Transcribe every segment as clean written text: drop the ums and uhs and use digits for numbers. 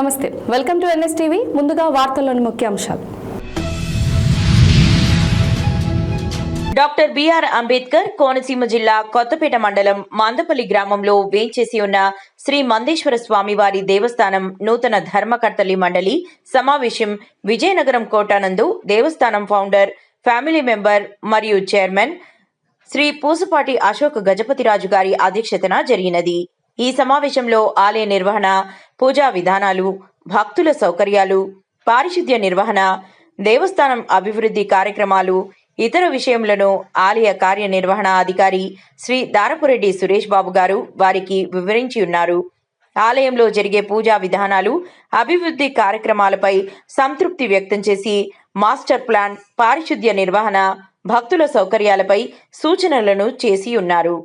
నమస్తే, welcome to NSTV. ముందుగా వార్తల్లోని ముఖ్యాంశాలు. డాక్టర్ బిఆర్ అంబేద్కర్ కోనసీమ జిల్లా కొత్తపేట మండలం మందపల్లి గ్రామంలో వేంచేసి ఉన్న శ్రీ మందేశ్వర స్వామివారి దేవస్థానం నూతన ధర్మకర్తలి మండలి సమావేశం విజయనగరం కోటానందు దేవస్థానం ఫౌండర్, ఫ్యామిలీ మెంబర్ మరియు చైర్మన్ శ్రీ పూసపాటి అశోక్ గజపతిరాజు గారి అధ్యక్షతన జరిగినది. ఈ సమావేశంలో ఆలయ నిర్వహణ, పూజా విధానాలు, భక్తుల సౌకర్యాలు, పారిశుద్ధ్య నిర్వహణ, దేవస్థానం అభివృద్ధి కార్యక్రమాలు, ఇతర విషయములను ఆలయ కార్యనిర్వహణ అధికారి శ్రీ దారపురెడ్డి సురేష్ బాబు గారు వారికి వివరించి ఉన్నారు. ఆలయంలో జరిగే పూజా విధానాలు, అభివృద్ధి కార్యక్రమాలపై సంతృప్తి వ్యక్తం చేసి మాస్టర్ ప్లాన్, పారిశుద్ధ్య నిర్వహణ, భక్తుల సౌకర్యాలపై సూచనలను చేసి ఉన్నారు.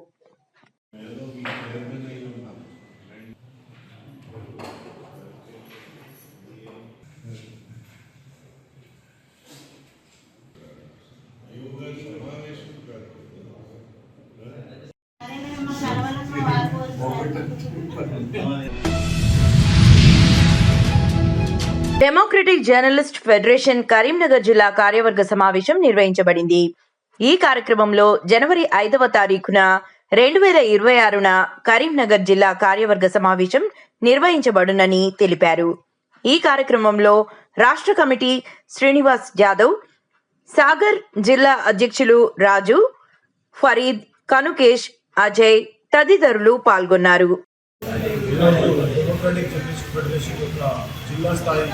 డెమోక్రటిక్ జర్నలిస్ట్ ఫెడరేషన్ కరీంనగర్ జిల్లా కార్యవర్గ సమావేశం నిర్వహించబడింది. ఈ కార్యక్రమంలో జనవరి 5వ తారీఖున 2026న కరీంనగర్ జిల్లా కార్యవర్గ సమావేశం నిర్వహించబడునని తెలిపారు. ఈ కార్యక్రమంలో రాష్ట్ర కమిటీ శ్రీనివాస్ జాదవ్, సాగర్ జిల్లా అధ్యక్షులు రాజు, ఫరీద్, కనుకేష్, అజయ్ తదితరులు పాల్గొన్నారు. జిల్లా స్థాయి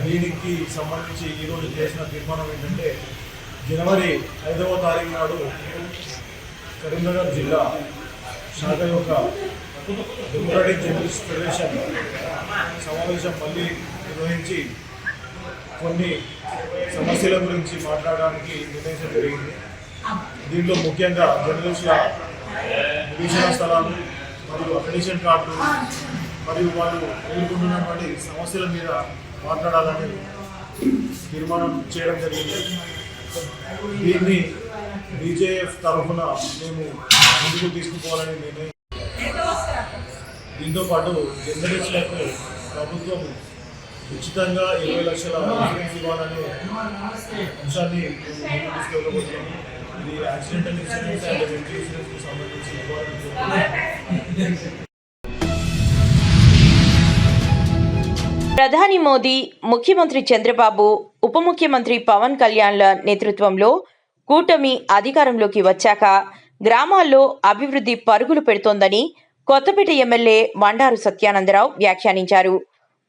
దీనికి సంబంధించి ఈరోజు చేసిన తీర్మానం ఏంటంటే, జనవరి 5వ తారీఖు నాడు కరీంనగర్ జిల్లా శాఖ యొక్క డెమోక్రటిక్ జర్నలిస్ట్ ఫెడరేషన్ సమావేశం మళ్ళీ నిర్వహించి కొన్ని సమస్యల గురించి మాట్లాడడానికి నిర్ణయించడం జరిగింది. దీంట్లో ముఖ్యంగా జర్నలిస్టుల నివేశన స్థలాలు మరియు అక్రిడిటేషన్ కార్డులు మరియు వాళ్ళు ఎదుర్కొంటున్నటువంటి సమస్యల మీద మాట్లాడాలని తీర్మానం చేయడం జరిగింది. దీన్ని బీజేఎఫ్ తరఫున మేము ముందుకు తీసుకుపోవాలని నిర్ణయం. దీంతో పాటు జర్నలిస్టులకు ప్రభుత్వం ఉచితంగా 20 లక్షల ఇన్సూరెన్స్ ఇవ్వాలనే అంశాన్ని మేము తీసుకెళ్ళబోతున్నాము. ఇది accidental insurance and health insurance కు సంబంధించి ఇవ్వాలని. ప్రధాని మోదీ, ముఖ్యమంత్రి చంద్రబాబు, ఉప ముఖ్యమంత్రి పవన్ కళ్యాణ్ల నేతృత్వంలో కూటమి అధికారంలోకి వచ్చాక గ్రామాల్లో అభివృద్ధి పరుగులు పెడుతోందని కొత్తపేట ఎమ్మెల్యే బండారు సత్యానందరావు వ్యాఖ్యానించారు.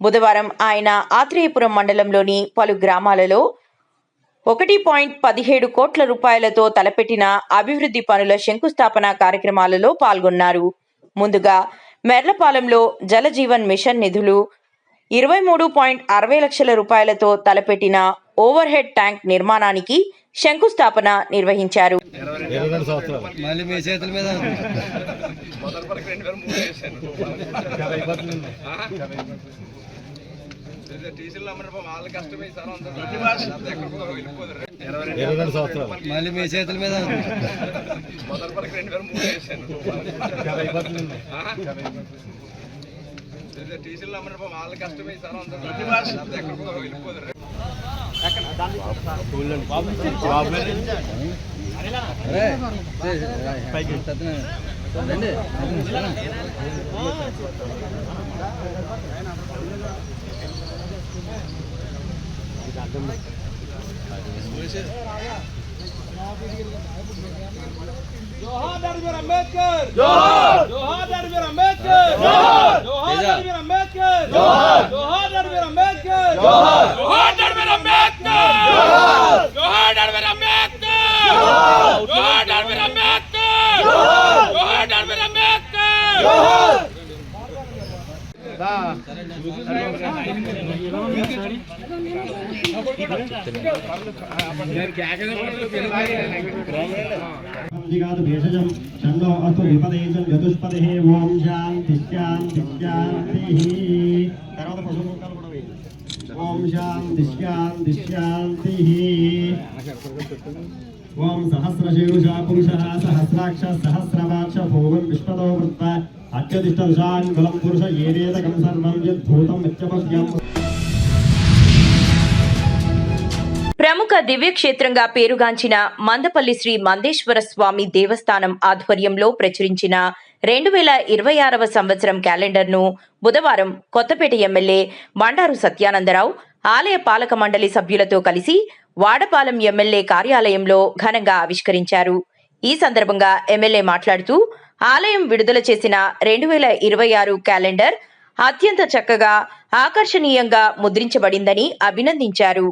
బుధవారం ఆయన ఆత్రేయపురం మండలంలోని పలు గ్రామాలలో 1.17 కోట్ల రూపాయలతో తలపెట్టిన అభివృద్ధి పనుల శంకుస్థాపన కార్యక్రమాలలో పాల్గొన్నారు. ముందుగా మెర్లపాలెంలో జలజీవన్ మిషన్ నిధులు 23.60 లక్షల రూపాయలతో తలపెట్టిన ఓవర్ హెడ్ ట్యాంక్ నిర్మాణానికి శంకుస్థాపన నిర్వహించారు. जोहार डॉक्टर अंबेडकर, जोहार जोहार डॉक्टर अंबेडकर, जोहार जोहार डॉक्टर अंबेडकर, जोहार जोहार डॉक्टर अंबेडकर, जोहार जोहार डॉक्टर अंबेडकर, जोहार जोहार डॉक्टर अंबेडकर, जोहार जोहार डॉक्टर अंबेडकर, जोहार जोहार डॉक्टर अंबेडकर, जोहार भेषजं छन्दो अस्तु विपदेशं चतुष्पदेः ओम शान्ति शान्ति शान्तिः। తర్వాత పశువుకాలు కూడా వేయండి. ఓం శాంతి శాంతి శాంతి. ఓం సహస్రశీర్షా పురుషः సహస్రాక్ష సహస్రవాక్ష భూమన్ విశ్వతో వృత్త అత్యధిష్ఠాన్ పురుష ఏదేదకం సర్వం యద్భూతం మిత్యపశ్యం. ప్రముఖ దివ్యక్షేత్రంగా పేరుగాంచిన మందపల్లి శ్రీ మందేశ్వర స్వామి దేవస్థానం ఆధ్వర్యంలో ప్రచురించిన 2026వ సంవత్సరం క్యాలెండర్ను బుధవారం కొత్తపేట ఎమ్మెల్యే బండారు సత్యానందరావు ఆలయ పాలక మండలి సభ్యులతో కలిసి వాడపాలెం ఎమ్మెల్యే కార్యాలయంలో ఘనంగా ఆవిష్కరించారు. ఈ సందర్భంగా ఎమ్మెల్యే మాట్లాడుతూ ఆలయం విడుదల చేసిన 2026 క్యాలెండర్ అత్యంత చక్కగా ఆకర్షణీయంగా ముద్రించబడిందని అభినందించారు.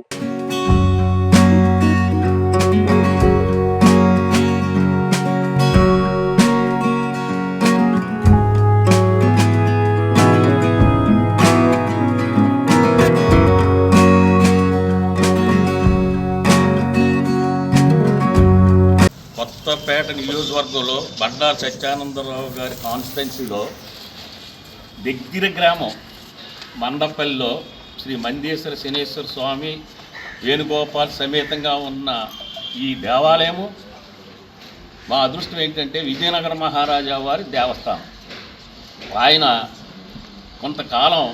కొత్తపేట నియోజకవర్గంలో బండారు సత్యానందరావు గారి కాన్స్టిట్యున్సీలో దగ్గర గ్రామం మండపల్లిలో శ్రీ మందేశ్వర శనేశ్వర స్వామి వేణుగోపాల్ సమేతంగా ఉన్న ఈ దేవాలయము మా అదృష్టం ఏంటంటే విజయనగర మహారాజా వారి దేవస్థానం. ఆయన కొంతకాలం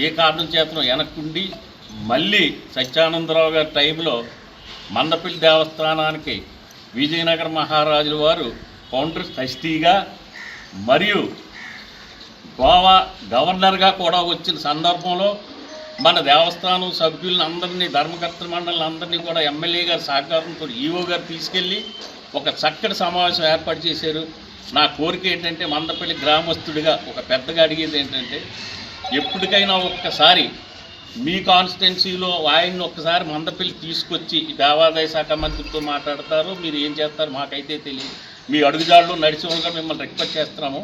ఏ కారణం చేతనో వెనక్కుండి మళ్ళీ సత్యానందరావు గారి టైంలో మండపల్లి దేవస్థానానికి విజయనగర మహారాజుల వారు ఫౌండర్ ట్రస్టీగా మరియు గోవా గవర్నర్గా కూడా వచ్చిన సందర్భంలో మన దేవస్థానం సభ్యులను అందరినీ ధర్మకర్త మండలిని అందరినీ కూడా ఎమ్మెల్యే గారి సహకారంతో ఈవో గారు తీసుకెళ్ళి ఒక చక్కటి సమావేశం ఏర్పాటు చేశారు. నా కోరిక ఏంటంటే మందపల్లి గ్రామస్తుడిగా ఒక పెద్దగా అడిగేది ఏంటంటే ఎప్పటికైనా ఒక్కసారి మీ కాన్స్టిట్యున్సీలో ఆయన్ని ఒక్కసారి మందపల్లి తీసుకొచ్చి దేవాదాయ శాఖ మంత్రితో మాట్లాడతారు, మీరు ఏం చేస్తారు మాకైతే తెలియదు. మీ అడుగుజాడలో నడిచేవాళ్ళుగా మిమ్మల్ని రిక్వెస్ట్ చేస్తున్నాము.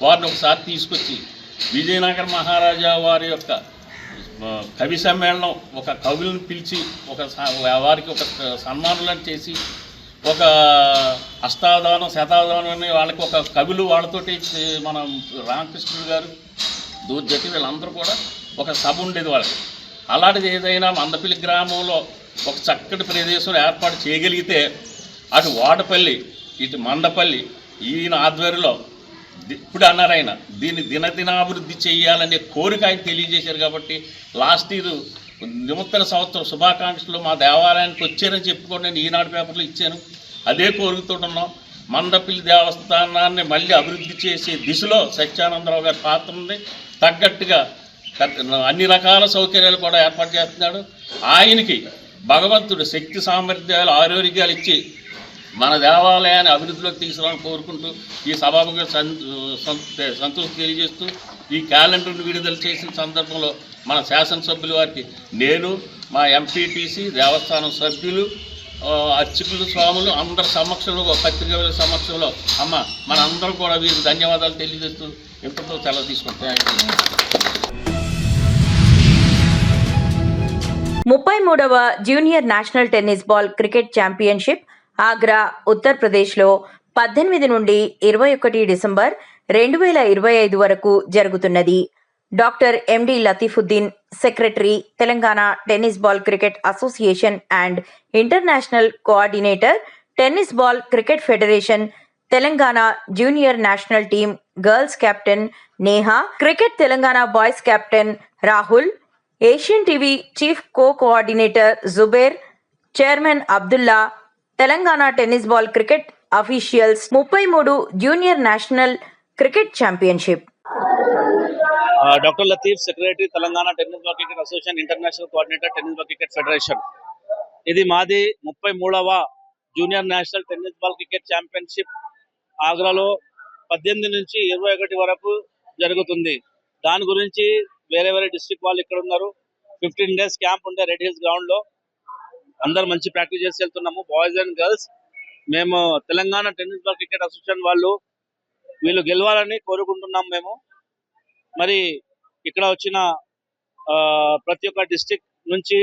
వారిని ఒకసారి తీసుకొచ్చి విజయనగర మహారాజా వారి యొక్క కవి సమ్మేళనం ఒక కవులను పిలిచి వారికి ఒక సన్మానాలను చేసి ఒక అష్టావధానం శతావధానం అని వాళ్ళకి ఒక కవులు వాళ్ళతోటి మన రామకృష్ణుడు గారు దూర్జటి వీళ్ళందరూ కూడా ఒక సభ ఉండేది వాళ్ళకి. అలాంటిది ఏదైనా మందపల్లి గ్రామంలో ఒక చక్కటి ప్రదేశం ఏర్పాటు చేయగలిగితే అటు వాడపల్లి ఇటు మండపల్లి ఈయన ఆధ్వర్యంలో ఇప్పుడు అన్నారు ఆయన దీన్ని దినదినాభివృద్ధి చేయాలనే కోరిక ఆయన తెలియజేశారు. కాబట్టి లాస్ట్ ఇయర్ నూతన సంవత్సరం శుభాకాంక్షలు మా దేవాలయానికి వచ్చారని చెప్పుకొని నేను ఈనాడు పేపర్లో ఇచ్చాను. అదే కోరికతో ఉన్నాం. మండపల్లి దేవస్థానాన్ని మళ్ళీ అభివృద్ధి చేసే దిశలో సత్యానందరావు గారి పాత్ర ఉంది. తగ్గట్టుగా అన్ని రకాల సౌకర్యాలు కూడా ఏర్పాటు చేస్తున్నాడు. ఆయనకి భగవంతుడు శక్తి సామర్థ్యాలు ఆరోగ్యాలు ఇచ్చి మన దేవాలయాన్ని అభివృద్ధిలోకి తీసుకురావాలని కోరుకుంటూ ఈ సభాముఖంగా సంతోషం తెలియజేస్తూ ఈ క్యాలెండర్ను విడుదల చేసిన సందర్భంలో మన శాసనసభ్యుల వారికి నేను మా ఎంపీటీసీ దేవస్థానం సభ్యులు అర్చకులు స్వాములు అందరి సమక్షంలో పత్రికల సమక్షంలో అమ్మ మన అందరం కూడా వీరికి ధన్యవాదాలు తెలియజేస్తూ ఇంతతో సెలవు తీసుకుంటాం. 33వ junior national tennis ball cricket championship Agra ఉత్తరప్రదేశ్లో 18 నుండి 21 డిసెంబర్ 2025 వరకు జరుగుతున్నది. Doctor MD Latifuddin, secretary, Telangana tennis ball cricket association and international coordinator, tennis ball cricket federation, Telangana junior national team girls captain Neha, cricket Telangana boys captain Rahul, Asian TV chief coordinator Zubair, chairman Abdullah, Telangana tennis ball cricket officials 33 junior national cricket championship. Doctor Latif, secretary, Telangana tennis ball cricket association, international coordinator, tennis ball cricket federation. ఇది మాది 33వ junior national tennis ball cricket championship ఆగ్రాలో 18 నుంచి 21 వరకు జరుగుతుంది. దాని గురించి వేరే వేరే డిస్ట్రిక్ట్ వాళ్ళు ఇక్కడ ఉన్నారు. 15 days క్యాంప్ ఉండే రెడ్ హిల్స్ గ్రౌండ్ లో అందరు మంచి ప్రాక్టీస్ చేసి వెళ్తున్నాము. బాయ్స్ అండ్ గర్ల్స్ మేము Telangana tennis ball cricket association వీళ్ళు గెలవాలని కోరుకుంటున్నాం. మేము మరి ఇక్కడ వచ్చిన ప్రతి ఒక్క డిస్ట్రిక్ట్ నుంచి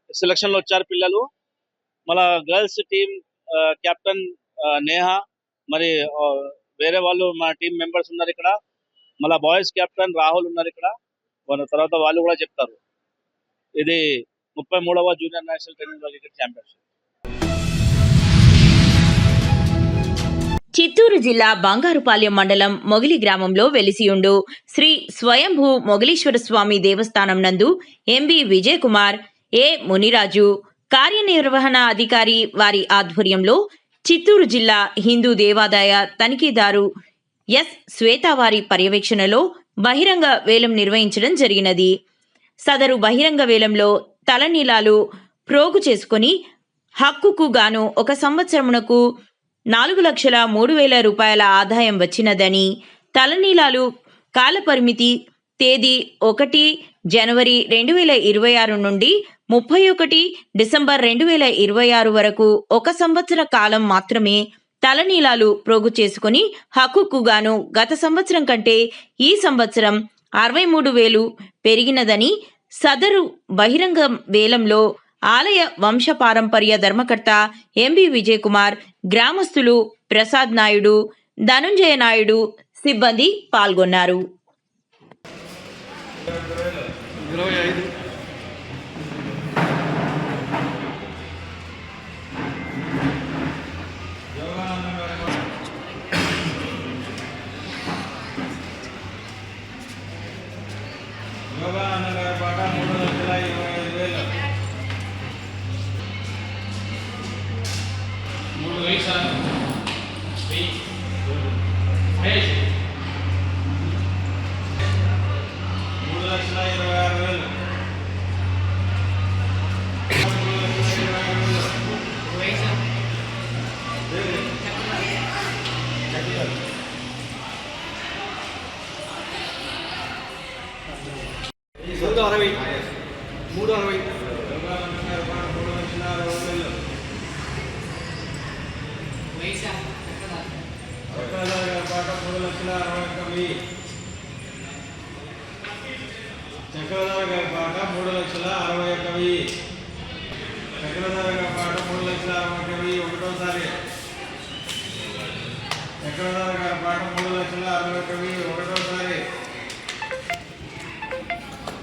సెలక్షన్ లో వచ్చారు పిల్లలు. మన గర్ల్స్ టీం కెప్టెన్ నేహా, మరి వేరే వాళ్ళు మా టీం మెంబర్స్ ఉన్నారు ఇక్కడ. మళ్ళీ బాయ్స్ కెప్టెన్ రాహుల్ ఉన్నారు ఇక్కడ. తర్వాత వాళ్ళు కూడా చెప్తారు. ఇది 33వ junior national tennis ball cricket championship. Chittoor జిల్లా బంగారుపాలెం మండలం మొగిలి గ్రామంలో వెలిసియుండు శ్రీ స్వయంభూ మొగిలీశ్వర స్వామి దేవస్థానం నందు ఎంబి విజయ్ కుమార్, ఏ మునిరాజు కార్యనిర్వహణ అధికారి వారి ఆధ్వర్యంలో చిత్తూరు జిల్లా హిందూ దేవాదాయ తనిఖీదారు ఎస్ శ్వేత వారి పర్యవేక్షణలో బహిరంగ వేలం నిర్వహించడం జరిగినది. సదరు బహిరంగ వేలంలో తలనీలాలు ప్రోగు చేసుకుని హక్కుకు గాను 1 సంవత్సరమునకు 4,03,000 రూపాయల ఆదాయం వచ్చినదని, తలనీలాలు కాలపరిమితి తేదీ 1 జనవరి 2026 నుండి 31 డిసెంబర్ 2026 వరకు 1 సంవత్సర కాలం మాత్రమే తలనీలాలు ప్రోగు చేసుకుని హక్కుకు గాను గత సంవత్సరం కంటే ఈ సంవత్సరం 63,000 పెరిగినదని, సదరు బహిరంగ వేలంలో ఆలయ వంశపారంపర్య ధర్మకర్త ఎంబి విజయ్ కుమార్, గ్రామస్తులు ప్రసాద్ నాయుడు, ధనుంజయ నాయుడు సిబ్బంది పాల్గొన్నారు. చక్రధర గారి పాట 3,61,000. చక్రధర గారి పాట 3,61,000 ఒకటోసారి. చక్రధర గారి పాట 3,61,000 ఒకటోసారి.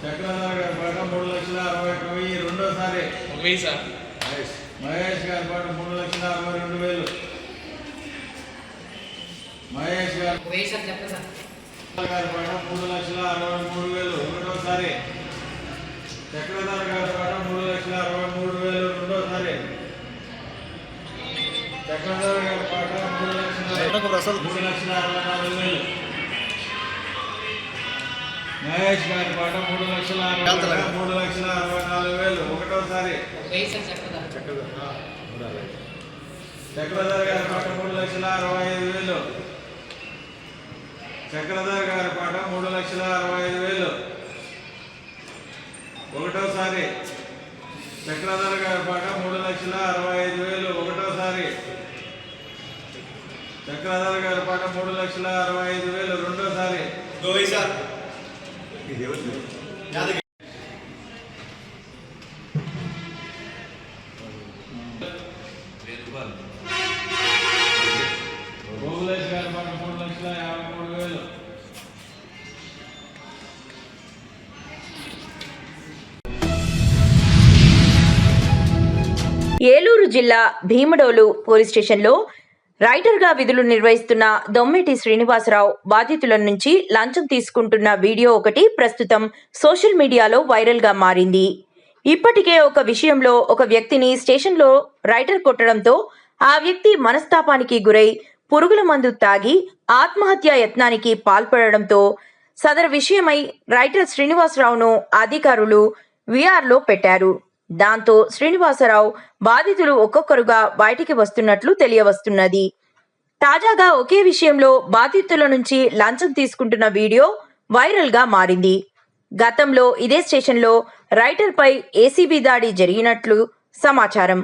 చక్రధర గారి పాట 3,61,000 రెండోసారి. మహేష్ గారి పాట 3,62,000. మహేష్ గారి గారి పాట 3,63,000 ఒకటోసారి. చక్రధర గారి పాట 3,63,000 రెండోసారి. చక్రధర గారి పాట 3,64,000. మహేష్ గారి పాట 3,64,000 ఒకటోసారి. చక్రధర గారి పాట 3,65,000. చక్రధర గారి పాట 3,65,000 ఒకటోసారి. చక్రధర గారి పాట 3,65,000 ఒకటోసారి. చక్రధర గారి పాట 3,65,000 రెండోసారి. భోగులేష్ గారి పాట 3,53,000. ఏలూరు జిల్లా భీమడోలు పోలీస్ స్టేషన్లో రైటర్గా విధులు నిర్వహిస్తున్న దొమ్మెటి శ్రీనివాసరావు బాధితుల నుంచి లంచం తీసుకుంటున్న వీడియో ఒకటి ప్రస్తుతం సోషల్ మీడియాలో వైరల్గా మారింది. ఇప్పటికే ఒక విషయంలో ఒక వ్యక్తిని స్టేషన్లో రైటర్ కొట్టడంతో ఆ వ్యక్తి మనస్తాపానికి గురై పురుగుల మందు తాగి ఆత్మహత్యా యత్నానికి పాల్పడడంతో సదరు విషయమై రైటర్ శ్రీనివాసరావును అధికారులు వీఆర్లో పెట్టారు. దాంతో శ్రీనివాసరావు బాధితులు ఒక్కొక్కరుగా బయటికి వస్తున్నట్లు తెలియవస్తున్నది. తాజాగా ఒకే విషయంలో బాధితుల నుంచి లంచం తీసుకుంటున్న వీడియో వైరల్గా మారింది. గతంలో ఇదే స్టేషన్లో రైటర్పై ఏసీబీ దాడి జరిగినట్లు సమాచారం.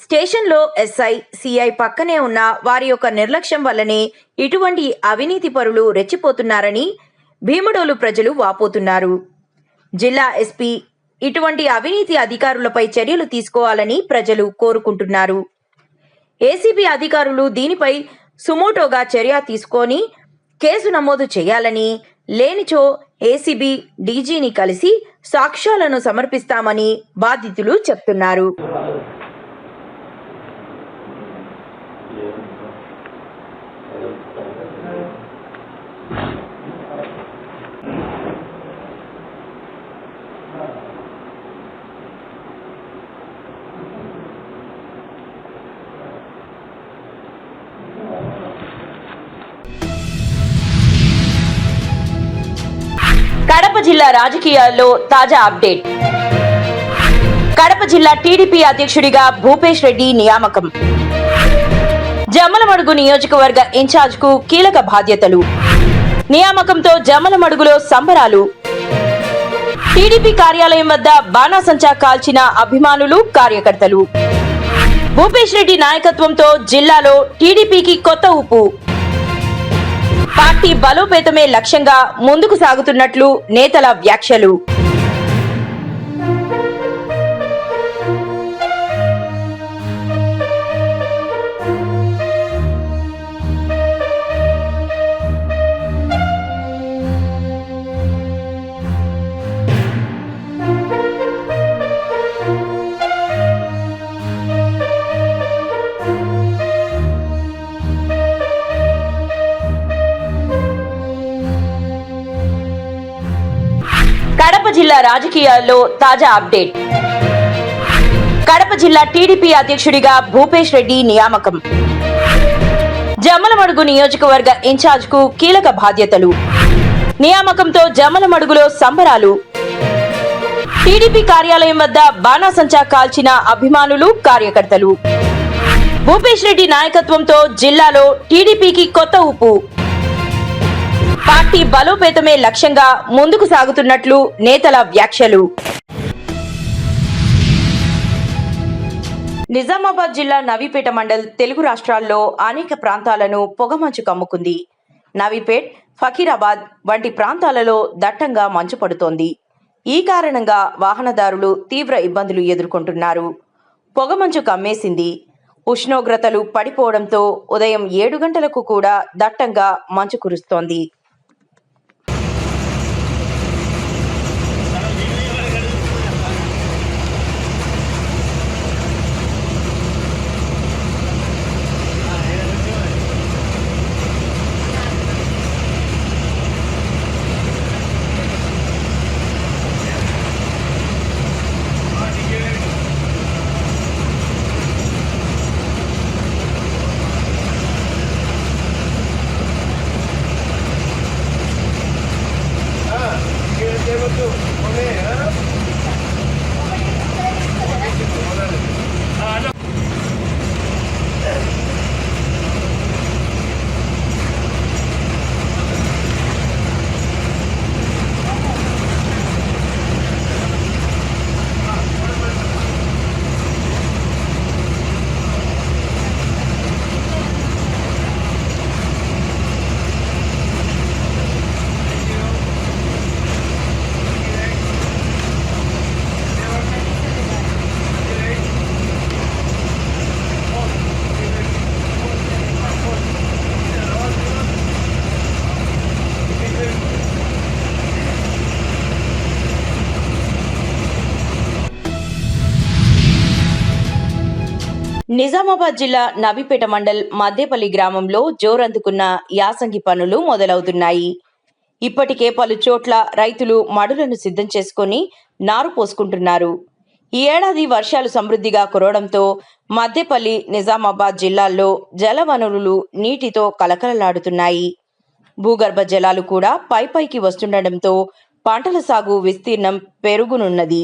స్టేషన్లో ఎస్ఐ, సిఐ పక్కనే ఉన్న వారి యొక్క నిర్లక్ష్యం వల్లనే ఇటువంటి అవినీతి పరులు రెచ్చిపోతున్నారని భీమడోలు ప్రజలు వాపోతున్నారు. జిల్లా ఎస్పీ ఇటువంటి అవినీతి అధికారులపై చర్యలు తీసుకోవాలని ప్రజలు కోరుకుంటున్నారు. ఏసీబీ అధికారులు దీనిపై సుమోటోగా చర్య తీసుకొని కేసు నమోదు చేయాలని, లేనిచో ఏసీబీ డీజీని కలిసి సాక్ష్యాలను సమర్పిస్తామని బాధితులు చెప్తున్నారు. కడప జిల్లా రాజకీయాల్లో తాజా అప్డేట్. కడప జిల్లా టీడీపీ అధ్యక్షుడిగా భూపేష్ రెడ్డి నియామకం. జమ్మలమడుగు నియోజకవర్గ ఇన్ఛార్జ్ కు కీలక బాధ్యతలు. నియామకంతో జమ్మలమడుగులో సంబరాలు. టీడీపీ కార్యాలయం వద్ద బాణాసంచా కాల్చిన అభిమానులు, కార్యకర్తలు. భూపేష్ రెడ్డి నాయకత్వంతో జిల్లాలో టీడీపీకి కొత్త ఊపు. పార్టీ బలోపేతమే లక్ష్యంగా ముందుకు సాగుతున్నట్లు నేతల వ్యాఖ్యలు. కడప జిల్లా రాజకీయాల్లో తాజా అప్డేట్. కడప జిల్లా టీడీపీ అధ్యక్షుడిగా భూపేష్ రెడ్డి నియామకం. జమ్మలమడుగు నియోజకవర్గ ఇన్ఛార్జ్ కు కీలక బాధ్యతలు. నియామకంతో జమ్మలమడుగులో సంబరాలు. టీడీపీ కార్యాలయం వద్ద బాణాసంచా కాల్చిన అభిమానులు, కార్యకర్తలు. భూపేష్ రెడ్డి నాయకత్వంతో జిల్లాలో టీడీపీకి కొత్త ఊపు. పార్టీ బలోపేతమే లక్ష్యంగా ముందుకు సాగుతున్నట్లు నేతల వ్యాఖ్యలు. నిజామాబాద్ జిల్లా నవీపేట మండల్ తెలుగు రాష్ట్రాల్లో అనేక ప్రాంతాలను పొగమంచు కమ్ముకుంది. నవీపేట్, ఫకీరాబాద్ వంటి ప్రాంతాలలో దట్టంగా మంచు పడుతోంది. ఈ కారణంగా వాహనదారులు తీవ్ర ఇబ్బందులు ఎదుర్కొంటున్నారు. పొగమంచు కమ్మేసింది. ఉష్ణోగ్రతలు పడిపోవడంతో ఉదయం 7 గంటలకు కూడా దట్టంగా మంచు కురుస్తోంది. నిజామాబాద్ జిల్లా నవీపేట మండల్ మద్దేపల్లి గ్రామంలో జోరందుకున్న యాసంగి పనులు మొదలవుతున్నాయి. ఇప్పటికే పలు చోట్ల రైతులు మడులను సిద్ధం చేసుకుని నారు పోసుకుంటున్నారు. ఈ ఏడాది వర్షాలు సమృద్ధిగా కురవడంతో మద్దేపల్లి, నిజామాబాద్ జిల్లాల్లో జలవనరులు నీటితో కలకలలాడుతున్నాయి. భూగర్భ జలాలు కూడా పైకి వస్తుండటంతో పంటల సాగు విస్తీర్ణం పెరుగునున్నది.